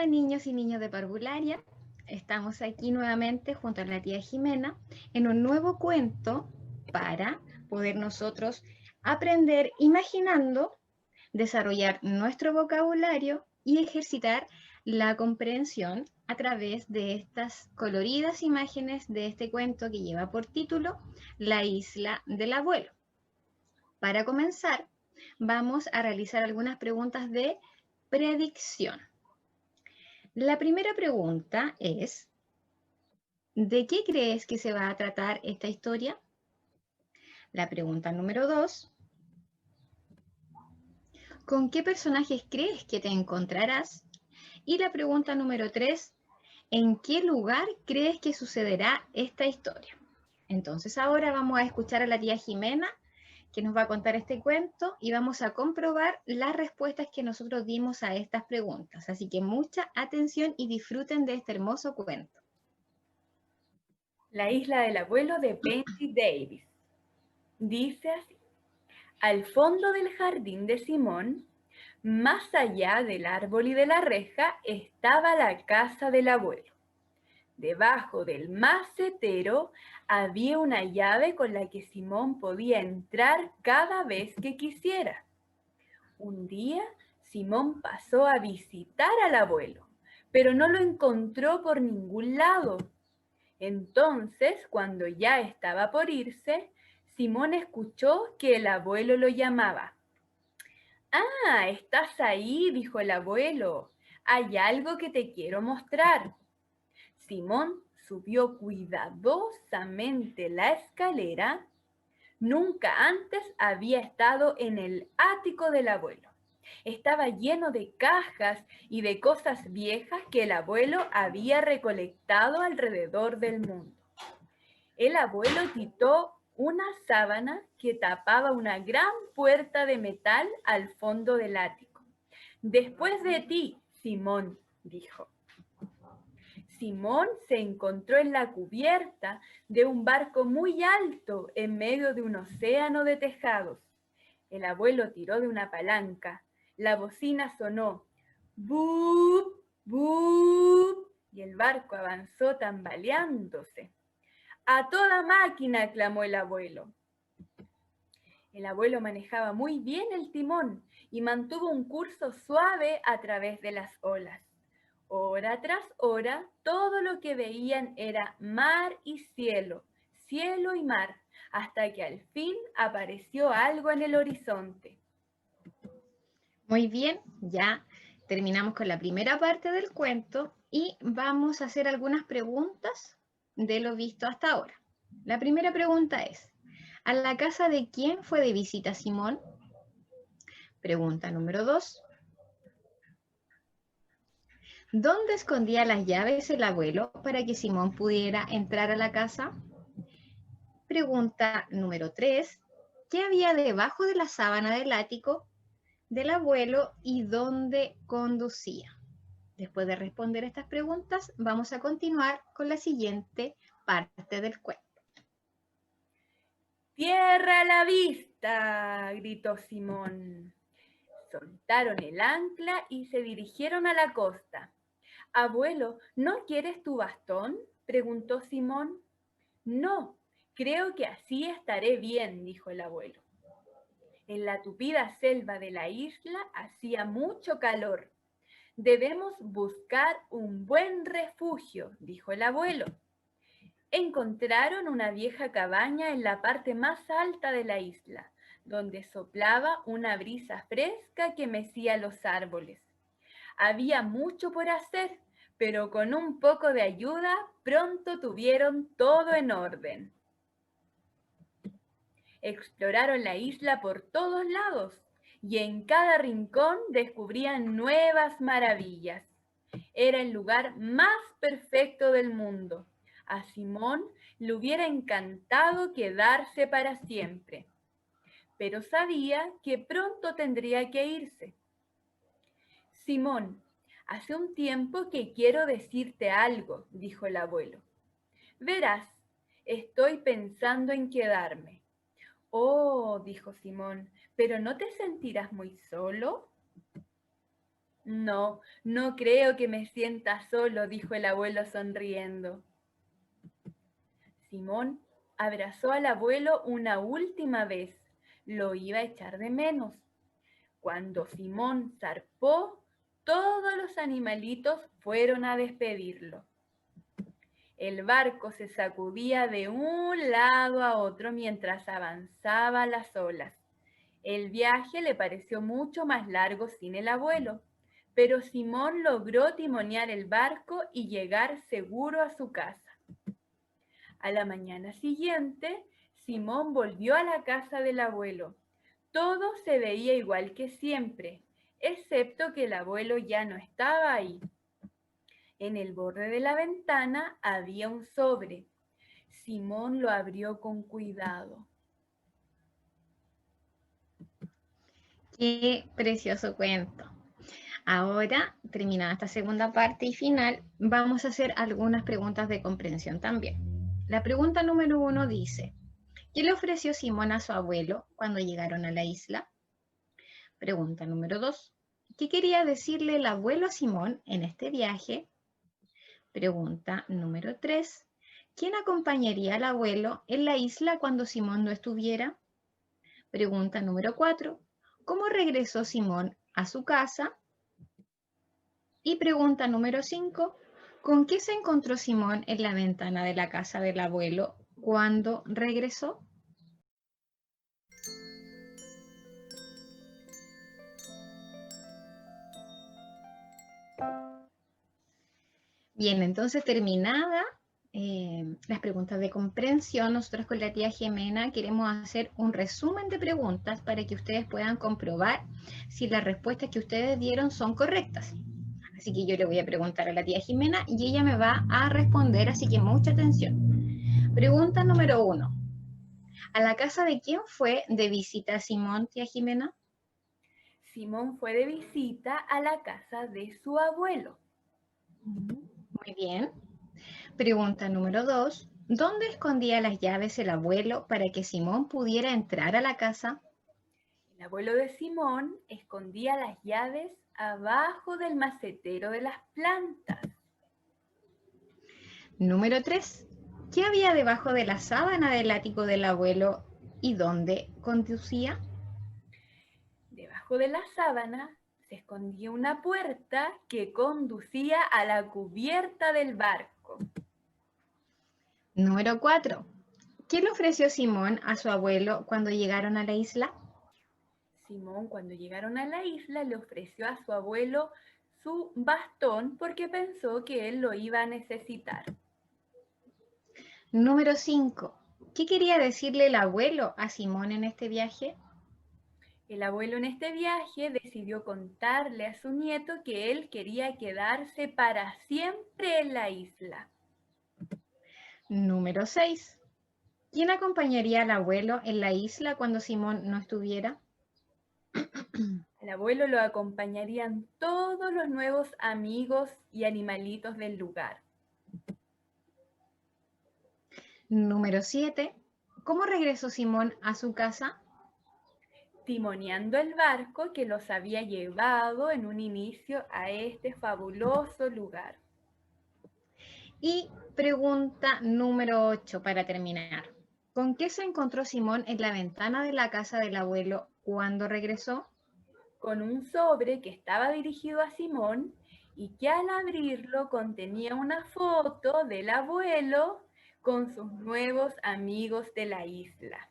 niños y niñas de Parvularia, estamos aquí nuevamente junto a la tía Jimena en un nuevo cuento para poder nosotros aprender imaginando, desarrollar nuestro vocabulario y ejercitar la comprensión a través de estas coloridas imágenes de este cuento que lleva por título La isla del abuelo. Para comenzar, vamos a realizar algunas preguntas de predicción. La primera pregunta es, ¿de qué crees que se va a tratar esta historia? La pregunta número 2, ¿con qué personajes crees que te encontrarás? Y la pregunta número 3, ¿en qué lugar crees que sucederá esta historia? Entonces ahora vamos a escuchar a la tía Jimena, que nos va a contar este cuento y vamos a comprobar las respuestas que nosotros dimos a estas preguntas. Así que mucha atención y disfruten de este hermoso cuento. La isla del abuelo de Pansy Davis. Dice así: al fondo del jardín de Simón, más allá del árbol y de la reja, estaba la casa del abuelo. Debajo del macetero había una llave con la que Simón podía entrar cada vez que quisiera. Un día, Simón pasó a visitar al abuelo, pero no lo encontró por ningún lado. Entonces, cuando ya estaba por irse, Simón escuchó que el abuelo lo llamaba. «Ah, ¿estás ahí?», dijo el abuelo. «Hay algo que te quiero mostrar». Simón subió cuidadosamente la escalera. Nunca antes había estado en el ático del abuelo. Estaba lleno de cajas y de cosas viejas que el abuelo había recolectado alrededor del mundo. El abuelo quitó una sábana que tapaba una gran puerta de metal al fondo del ático. «Después de ti, Simón», dijo. Simón se encontró en la cubierta de un barco muy alto en medio de un océano de tejados. El abuelo tiró de una palanca. La bocina sonó «bup, bup», y el barco avanzó tambaleándose. «¡A toda máquina!», clamó el abuelo. El abuelo manejaba muy bien el timón y mantuvo un curso suave a través de las olas. Hora tras hora, todo lo que veían era mar y cielo, cielo y mar, hasta que al fin apareció algo en el horizonte. Muy bien, ya terminamos con la primera parte del cuento y vamos a hacer algunas preguntas de lo visto hasta ahora. La primera pregunta es, ¿a la casa de quién fue de visita Simón? Pregunta número 2, ¿dónde escondía las llaves el abuelo para que Simón pudiera entrar a la casa? Pregunta número 3, ¿qué había debajo de la sábana del ático del abuelo y dónde conducía? Después de responder estas preguntas, vamos a continuar con la siguiente parte del cuento. «¡Tierra a la vista!», gritó Simón. Soltaron el ancla y se dirigieron a la costa. «Abuelo, ¿no quieres tu bastón?», preguntó Simón. «No, creo que así estaré bien», dijo el abuelo. En la tupida selva de la isla hacía mucho calor. «Debemos buscar un buen refugio», dijo el abuelo. Encontraron una vieja cabaña en la parte más alta de la isla, donde soplaba una brisa fresca que mecía los árboles. Había mucho por hacer, pero con un poco de ayuda pronto tuvieron todo en orden. Exploraron la isla por todos lados y en cada rincón descubrían nuevas maravillas. Era el lugar más perfecto del mundo. A Simón le hubiera encantado quedarse para siempre, pero sabía que pronto tendría que irse. «Simón, hace un tiempo que quiero decirte algo», dijo el abuelo. «Verás, estoy pensando en quedarme». «Oh», dijo Simón, «¿pero no te sentirás muy solo?». No, no creo que me sienta solo, dijo el abuelo sonriendo. Simón abrazó al abuelo una última vez. Lo iba a echar de menos. Cuando Simón zarpó, todos los animalitos fueron a despedirlo. El barco se sacudía de un lado a otro mientras avanzaba las olas. El viaje le pareció mucho más largo sin el abuelo, pero Simón logró timonear el barco y llegar seguro a su casa. A la mañana siguiente, Simón volvió a la casa del abuelo. Todo se veía igual que siempre, excepto que el abuelo ya no estaba ahí. En el borde de la ventana había un sobre. Simón lo abrió con cuidado. Qué precioso cuento. Ahora, terminada esta segunda parte y final, vamos a hacer algunas preguntas de comprensión también. La pregunta número 1 dice, ¿qué le ofreció Simón a su abuelo cuando llegaron a la isla? Pregunta número 2, ¿qué quería decirle el abuelo a Simón en este viaje? Pregunta número 3, ¿quién acompañaría al abuelo en la isla cuando Simón no estuviera? Pregunta número 4, ¿cómo regresó Simón a su casa? Y pregunta número 5, ¿con qué se encontró Simón en la ventana de la casa del abuelo cuando regresó? Bien, entonces terminada las preguntas de comprensión, nosotros con la tía Jimena queremos hacer un resumen de preguntas para que ustedes puedan comprobar si las respuestas que ustedes dieron son correctas. Así que yo le voy a preguntar a la tía Jimena y ella me va a responder, así que mucha atención. Pregunta número 1. ¿A la casa de quién fue de visita Simón, tía Jimena? Simón fue de visita a la casa de su abuelo. Muy bien. Pregunta número 2. ¿Dónde escondía las llaves el abuelo para que Simón pudiera entrar a la casa? El abuelo de Simón escondía las llaves abajo del macetero de las plantas. Número 3. ¿Qué había debajo de la sábana del ático del abuelo y dónde conducía? Debajo de la sábana se escondía una puerta que conducía a la cubierta del barco. Número 4. ¿Qué le ofreció Simón a su abuelo cuando llegaron a la isla? Simón, cuando llegaron a la isla, le ofreció a su abuelo su bastón porque pensó que él lo iba a necesitar. Número 5. ¿Qué quería decirle el abuelo a Simón en este viaje? El abuelo en este viaje decidió contarle a su nieto que él quería quedarse para siempre en la isla. Número 6. ¿Quién acompañaría al abuelo en la isla cuando Simón no estuviera? Al abuelo lo acompañarían todos los nuevos amigos y animalitos del lugar. Número 7. ¿Cómo regresó Simón a su casa? Timoneando el barco que los había llevado en un inicio a este fabuloso lugar. Y pregunta número 8 para terminar. ¿Con qué se encontró Simón en la ventana de la casa del abuelo cuando regresó? Con un sobre que estaba dirigido a Simón y que al abrirlo contenía una foto del abuelo con sus nuevos amigos de la isla.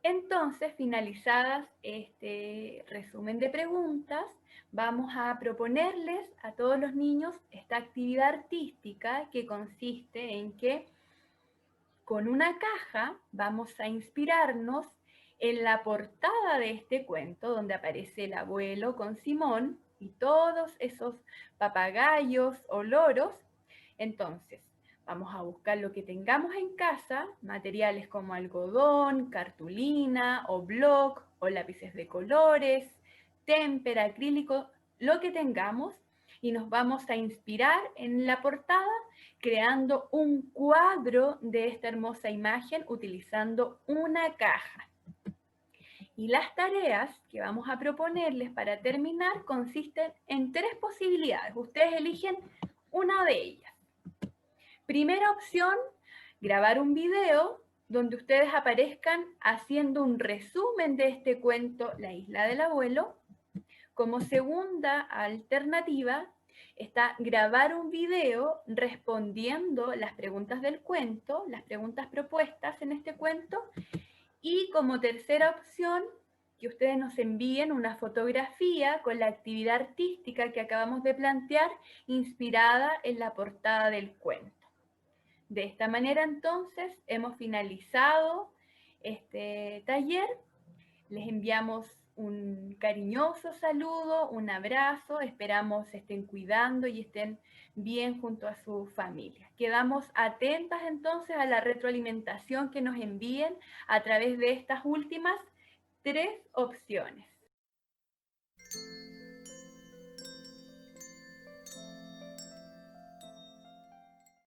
Entonces, finalizadas este resumen de preguntas, vamos a proponerles a todos los niños esta actividad artística que consiste en que con una caja vamos a inspirarnos en la portada de este cuento, donde aparece el abuelo con Simón y todos esos papagayos o loros. Entonces, vamos a buscar lo que tengamos en casa, materiales como algodón, cartulina o bloc o lápices de colores, témpera, acrílico, lo que tengamos, y nos vamos a inspirar en la portada creando un cuadro de esta hermosa imagen utilizando una caja. Y las tareas que vamos a proponerles para terminar consisten en 3 posibilidades. Ustedes eligen una de ellas. Primera opción, grabar un video donde ustedes aparezcan haciendo un resumen de este cuento, La isla del abuelo. Como segunda alternativa, está grabar un video respondiendo las preguntas del cuento, las preguntas propuestas en este cuento. Y como tercera opción, que ustedes nos envíen una fotografía con la actividad artística que acabamos de plantear, inspirada en la portada del cuento. De esta manera, entonces, hemos finalizado este taller. Les enviamos un cariñoso saludo, un abrazo. Esperamos estén cuidando y estén bien junto a su familia. Quedamos atentas entonces a la retroalimentación que nos envíen a través de estas últimas 3 opciones.